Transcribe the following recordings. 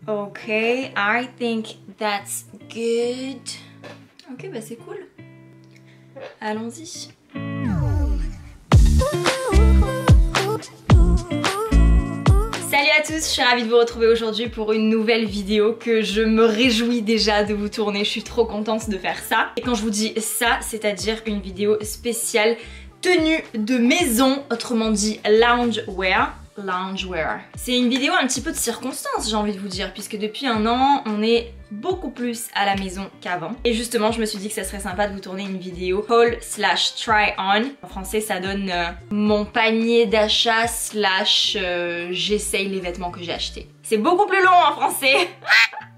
Okay, I think that's good. Ok, bah c'est cool. Allons-y. Salut à tous, je suis ravie de vous retrouver aujourd'hui pour une nouvelle vidéo que je me réjouis déjà de vous tourner. Je suis trop contente de faire ça. Et quand je vous dis ça, c'est-à-dire une vidéo spéciale tenue de maison, autrement dit loungewear. Loungewear. C'est une vidéo un petit peu de circonstance, j'ai envie de vous dire, puisque depuis un an, on est beaucoup plus à la maison qu'avant. Et justement, je me suis dit que ça serait sympa de vous tourner une vidéo haul slash try on. En français, ça donne mon panier d'achat slash j'essaye les vêtements que j'ai achetés. C'est beaucoup plus long en français.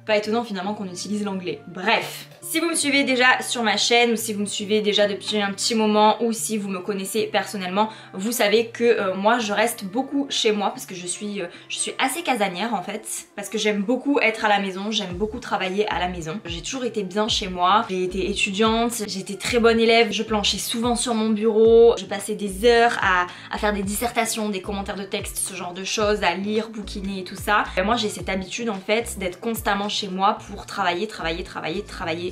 Pas étonnant finalement qu'on utilise l'anglais. Bref, si vous me suivez déjà sur ma chaîne ou si vous me suivez déjà depuis un petit moment ou si vous me connaissez personnellement, vous savez que moi je reste beaucoup chez moi parce que je suis assez casanière en fait, parce que j'aime beaucoup être à la maison, j'aime beaucoup travailler à la maison. J'ai toujours été bien chez moi, j'ai été étudiante, j'étais très bonne élève, je planchais souvent sur mon bureau, je passais des heures à faire des dissertations, des commentaires de texte, ce genre de choses, à lire, bouquiner et tout ça. Et moi j'ai cette habitude en fait d'être constamment chez moi pour travailler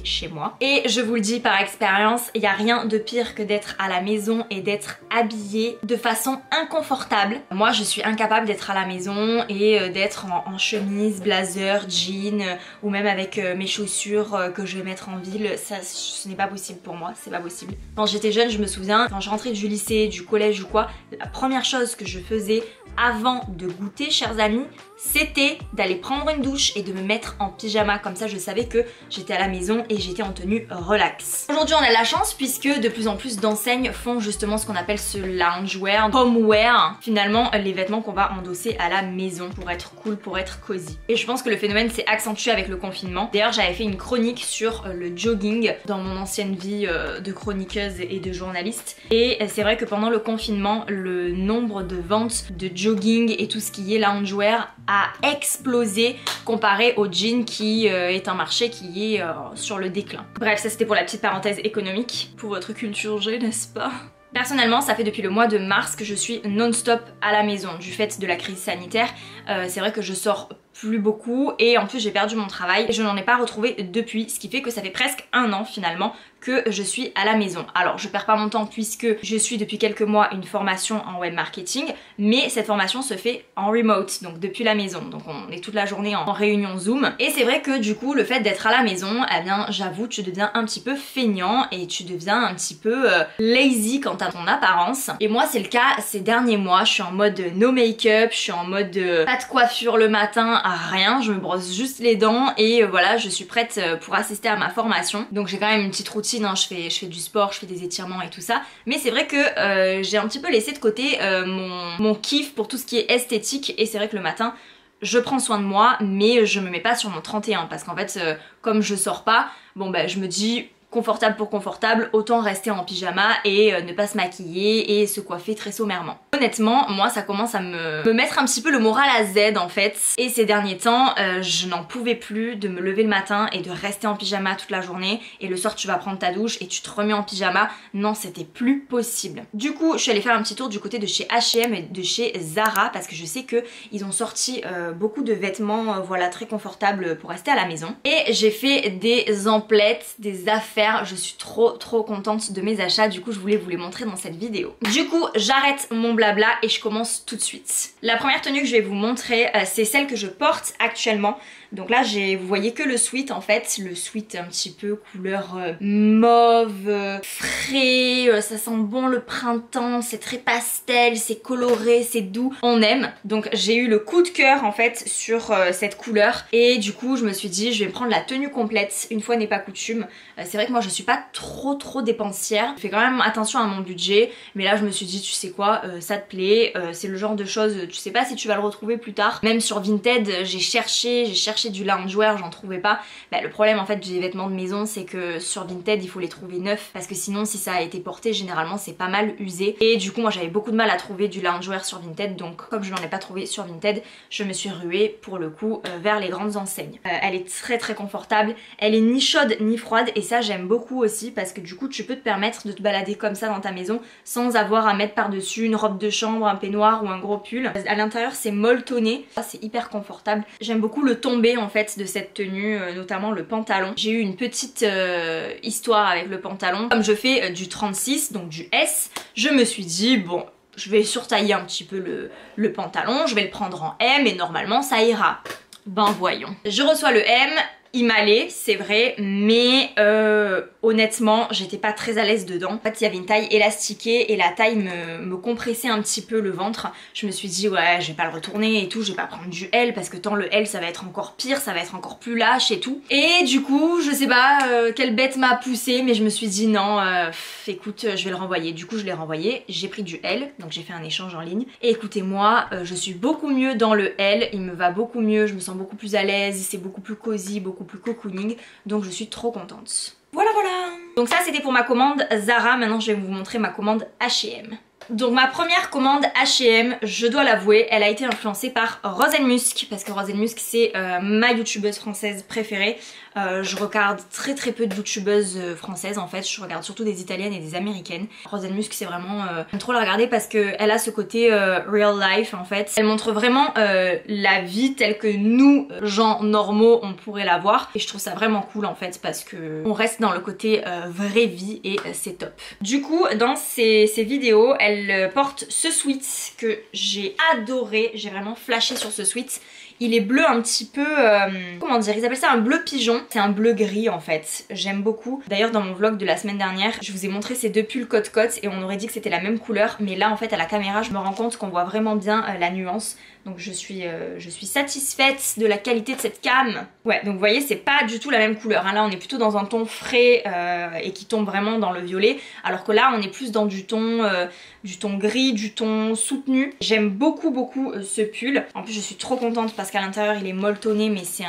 chez moi. Et je vous le dis par expérience, il n'y a rien de pire que d'être à la maison et d'être habillée de façon inconfortable. Moi je suis incapable d'être à la maison et d'être en chemise, blazer, jean ou même avec mes chaussures que je vais mettre en ville. Ça, ce n'est pas possible pour moi, c'est pas possible. Quand j'étais jeune, je me souviens, quand je rentrais du lycée, du collège ou quoi, la première chose que je faisais avant de goûter, chers amis, c'était d'aller prendre une douche et de me mettre en pyjama. Comme ça je savais que j'étais à la maison et j'étais en tenue relax. Aujourd'hui on a de la chance puisque de plus en plus d'enseignes font justement ce qu'on appelle ce loungewear, homeware, finalement les vêtements qu'on va endosser à la maison pour être cool, pour être cosy. Et je pense que le phénomène s'est accentué avec le confinement. D'ailleurs j'avais fait une chronique sur le jogging dans mon ancienne vie de chroniqueuse et de journaliste. Et c'est vrai que pendant le confinement, le nombre de ventes de jogging et tout ce qui est loungewear a explosé comparé au jean qui est un marché qui est sur le déclin. Bref, ça c'était pour la petite parenthèse économique, pour votre culture G, n'est-ce pas? Personnellement, ça fait depuis le mois de mars que je suis non-stop à la maison du fait de la crise sanitaire. C'est vrai que je sors plus beaucoup et en plus j'ai perdu mon travail et je n'en ai pas retrouvé depuis, ce qui fait que ça fait presque un an finalement que je suis à la maison. Alors je perds pas mon temps puisque je suis depuis quelques mois une formation en web marketing, mais cette formation se fait en remote, donc depuis la maison, donc on est toute la journée en réunion Zoom. Et c'est vrai que du coup le fait d'être à la maison, eh bien j'avoue tu deviens un petit peu feignant et tu deviens un petit peu lazy quant à ton apparence. Et moi c'est le cas ces derniers mois, je suis en mode no make-up, je suis en mode pas de coiffure le matin, rien, je me brosse juste les dents et voilà, je suis prête pour assister à ma formation. Donc j'ai quand même une petite routine, hein. je fais du sport, je fais des étirements et tout ça, mais c'est vrai que j'ai un petit peu laissé de côté mon kiff pour tout ce qui est esthétique. Et c'est vrai que le matin je prends soin de moi, mais je me mets pas sur mon 31 parce qu'en fait comme je sors pas, bon bah je me dis confortable pour confortable, autant rester en pyjama et ne pas se maquiller et se coiffer très sommairement. Honnêtement, moi ça commence à me mettre un petit peu le moral à Z en fait. Et ces derniers temps, je n'en pouvais plus de me lever le matin et de rester en pyjama toute la journée. Et le soir tu vas prendre ta douche et tu te remets en pyjama. Non, c'était plus possible. Du coup, je suis allée faire un petit tour du côté de chez H&M et de chez Zara parce que je sais que ils ont sorti beaucoup de vêtements voilà, très confortables pour rester à la maison. Et j'ai fait des emplettes, des affaires. Je suis trop contente de mes achats, du coup je voulais vous les montrer dans cette vidéo. Du coup j'arrête mon blabla et je commence tout de suite. La première tenue que je vais vous montrer c'est celle que je porte actuellement. Donc là vous voyez que le sweat en fait, le sweat un petit peu couleur mauve, frais, ça sent bon le printemps, c'est très pastel, c'est coloré, c'est doux, on aime. Donc j'ai eu le coup de cœur en fait sur cette couleur et du coup je me suis dit je vais prendre la tenue complète, une fois n'est pas coutume. C'est vrai que moi je suis pas trop dépensière, je fais quand même attention à mon budget, mais là je me suis dit tu sais quoi, ça te plaît, c'est le genre de choses, tu sais pas si tu vas le retrouver plus tard. Même sur Vinted j'ai cherché du loungewear, j'en trouvais pas. Bah, le problème en fait des vêtements de maison c'est que sur Vinted il faut les trouver neufs parce que sinon si ça a été porté généralement c'est pas mal usé. Et du coup moi j'avais beaucoup de mal à trouver du loungewear sur Vinted, donc comme je n'en ai pas trouvé sur Vinted, je me suis ruée pour le coup vers les grandes enseignes. Elle est très confortable, elle est ni chaude ni froide et ça j'aime j'aime beaucoup aussi parce que du coup tu peux te permettre de te balader comme ça dans ta maison sans avoir à mettre par-dessus une robe de chambre, un peignoir ou un gros pull. À l'intérieur c'est molletonné, c'est hyper confortable. J'aime beaucoup le tombé en fait de cette tenue, notamment le pantalon. J'ai eu une petite histoire avec le pantalon. Comme je fais du 36, donc du S, je me suis dit bon, je vais surtailler un petit peu le pantalon, je vais le prendre en M et normalement ça ira. Ben voyons. Je reçois le M, il m'allait, c'est vrai, mais honnêtement, j'étais pas très à l'aise dedans. En fait, il y avait une taille élastiquée et la taille me compressait un petit peu le ventre. Je me suis dit, ouais, je vais pas le retourner et tout, je vais pas prendre du L parce que tant le L, ça va être encore pire, ça va être encore plus lâche et tout. Et du coup, je sais pas quelle bête m'a poussée, mais je me suis dit, non, écoute, je vais le renvoyer. Du coup, je l'ai renvoyé, j'ai pris du L, donc j'ai fait un échange en ligne. Et écoutez-moi, je suis beaucoup mieux dans le L, il me va beaucoup mieux, je me sens beaucoup plus à l'aise, c'est beaucoup plus cosy, beaucoup plus cocooning, donc je suis trop contente. Voilà. Donc ça c'était pour ma commande Zara, maintenant je vais vous montrer ma commande H&M. Donc ma première commande H&M, je dois l'avouer, elle a été influencée par Rose Musk, parce que Rose Musk c'est ma youtubeuse française préférée. Je regarde très peu de youtubeuses françaises en fait, je regarde surtout des italiennes et des américaines. Rose Musk c'est vraiment, j'aime trop la regarder parce qu'elle a ce côté real life en fait. Elle montre vraiment la vie telle que nous, gens normaux, on pourrait la voir. Et je trouve ça vraiment cool en fait parce que on reste dans le côté vraie vie et c'est top. Du coup dans ces vidéos, elle porte ce sweat que j'ai adoré, j'ai vraiment flashé sur ce sweat. Il est bleu un petit peu, comment dire, ils appellent ça un bleu pigeon. C'est un bleu gris en fait, j'aime beaucoup. D'ailleurs dans mon vlog de la semaine dernière, je vous ai montré ces deux pulls côte-côte et on aurait dit que c'était la même couleur. Mais là en fait à la caméra, je me rends compte qu'on voit vraiment bien la nuance. Donc je suis satisfaite de la qualité de cette cam. Ouais, donc vous voyez, c'est pas du tout la même couleur. Hein. Là on est plutôt dans un ton frais et qui tombe vraiment dans le violet. Alors que là on est plus dans du ton gris, du ton soutenu. J'aime beaucoup ce pull. En plus je suis trop contente parce qu'à l'intérieur il est molletonné, mais c'est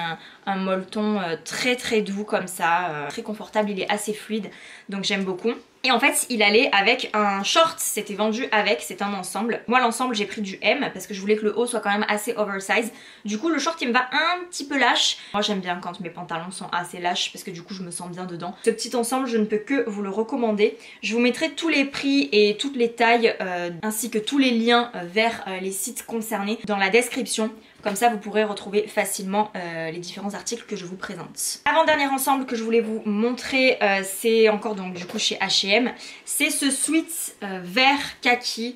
un molleton très doux comme ça, très confortable, il est assez fluide, donc j'aime beaucoup. Et en fait il allait avec un short, c'était vendu avec, c'est un ensemble. Moi l'ensemble j'ai pris du M parce que je voulais que le haut soit quand même assez oversize. Du coup le short il me va un petit peu lâche. Moi j'aime bien quand mes pantalons sont assez lâches parce que du coup je me sens bien dedans. Ce petit ensemble je ne peux que vous le recommander. Je vous mettrai tous les prix et toutes les tailles ainsi que tous les liens vers les sites concernés dans la description. Comme ça vous pourrez retrouver facilement les différents articles que je vous présente. Avant-dernier ensemble que je voulais vous montrer, c'est encore donc du coup chez H&M. C'est ce sweat vert kaki.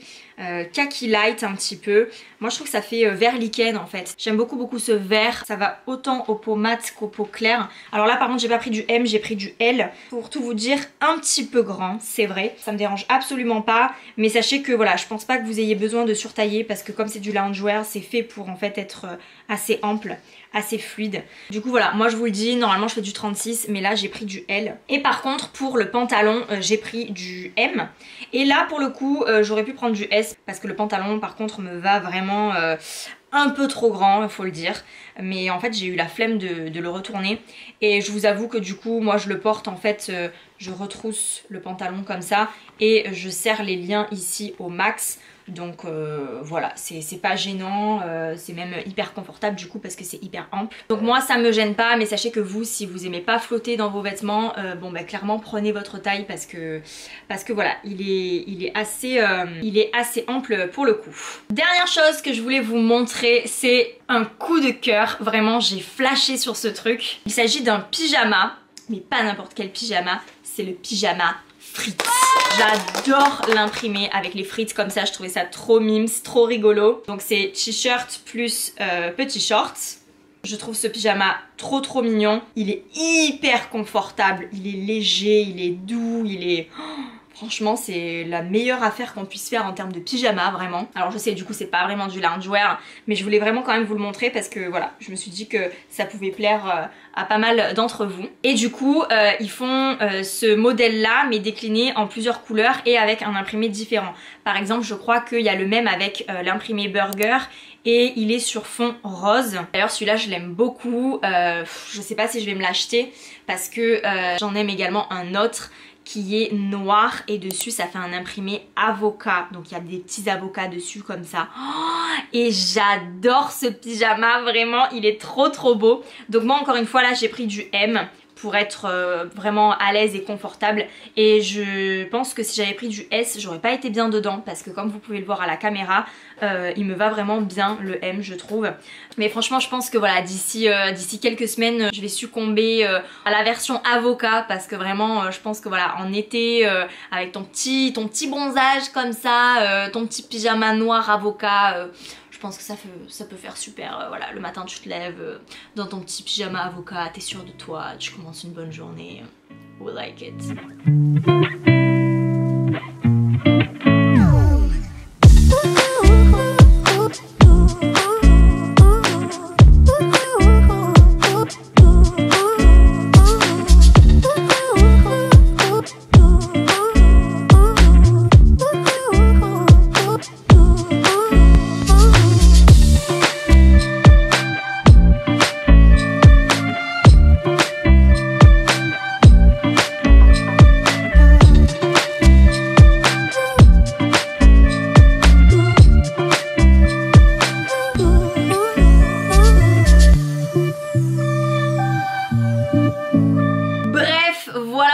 Kaki light un petit peu. Moi je trouve que ça fait vert lichen en fait. J'aime beaucoup ce vert. Ça va autant aux peaux mat qu'aux peaux claires. Alors là par contre j'ai pas pris du M, j'ai pris du L. Pour tout vous dire, un petit peu grand, c'est vrai. Ça me dérange absolument pas. Mais sachez que voilà, je pense pas que vous ayez besoin de surtailler parce que comme c'est du loungewear, c'est fait pour en fait être assez ample, assez fluide. Du coup voilà, moi je vous le dis, normalement je fais du 36 mais là j'ai pris du L. Et par contre pour le pantalon j'ai pris du M. Et là pour le coup j'aurais pu prendre du S parce que le pantalon par contre me va vraiment un peu trop grand, il faut le dire. Mais en fait j'ai eu la flemme de le retourner. Et je vous avoue que du coup moi je le porte en fait, je retrousse le pantalon comme ça et je serre les liens ici au max. Donc voilà, c'est pas gênant, c'est même hyper confortable du coup parce que c'est hyper ample. Donc moi ça me gêne pas, mais sachez que vous, si vous aimez pas flotter dans vos vêtements, bon bah clairement prenez votre taille parce que voilà, il est assez ample pour le coup. Dernière chose que je voulais vous montrer, c'est un coup de cœur, vraiment j'ai flashé sur ce truc. Il s'agit d'un pyjama, mais pas n'importe quel pyjama, c'est le pyjama frites. J'adore l'imprimer avec les frites comme ça, je trouvais ça trop mimes, trop rigolo. Donc c'est t-shirt plus petit short. Je trouve ce pyjama trop mignon. Il est hyper confortable, il est léger, il est doux, il est... Franchement c'est la meilleure affaire qu'on puisse faire en termes de pyjama vraiment. Alors je sais du coup c'est pas vraiment du loungewear mais je voulais vraiment quand même vous le montrer parce que voilà, je me suis dit que ça pouvait plaire à pas mal d'entre vous. Et du coup ils font ce modèle là mais décliné en plusieurs couleurs et avec un imprimé différent. Par exemple je crois qu'il y a le même avec l'imprimé burger et il est sur fond rose. D'ailleurs celui-là je l'aime beaucoup, je sais pas si je vais me l'acheter parce que j'en aime également un autre qui est noir et dessus ça fait un imprimé avocat, donc il y a des petits avocats dessus comme ça. Oh, et j'adore ce pyjama, vraiment il est trop beau. Donc moi encore une fois là j'ai pris du M. pour être vraiment à l'aise et confortable, et je pense que si j'avais pris du S j'aurais pas été bien dedans parce que comme vous pouvez le voir à la caméra il me va vraiment bien le M je trouve. Mais franchement je pense que voilà d'ici quelques semaines je vais succomber à la version avocat parce que vraiment je pense que voilà en été avec ton petit bronzage comme ça, ton petit pyjama noir avocat, je pense que ça peut faire super. Voilà, le matin tu te lèves dans ton petit pyjama avocat, t'es sûr de toi, tu commences une bonne journée. We like it.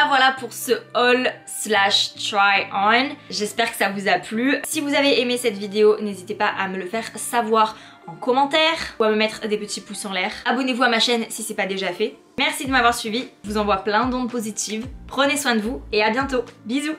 Voilà pour ce haul slash try on. J'espère que ça vous a plu. Si vous avez aimé cette vidéo, n'hésitez pas à me le faire savoir en commentaire ou à me mettre des petits pouces en l'air. Abonnez-vous à ma chaîne si c'est pas déjà fait. Merci de m'avoir suivi. Je vous envoie plein d'ondes positives. Prenez soin de vous et à bientôt. Bisous.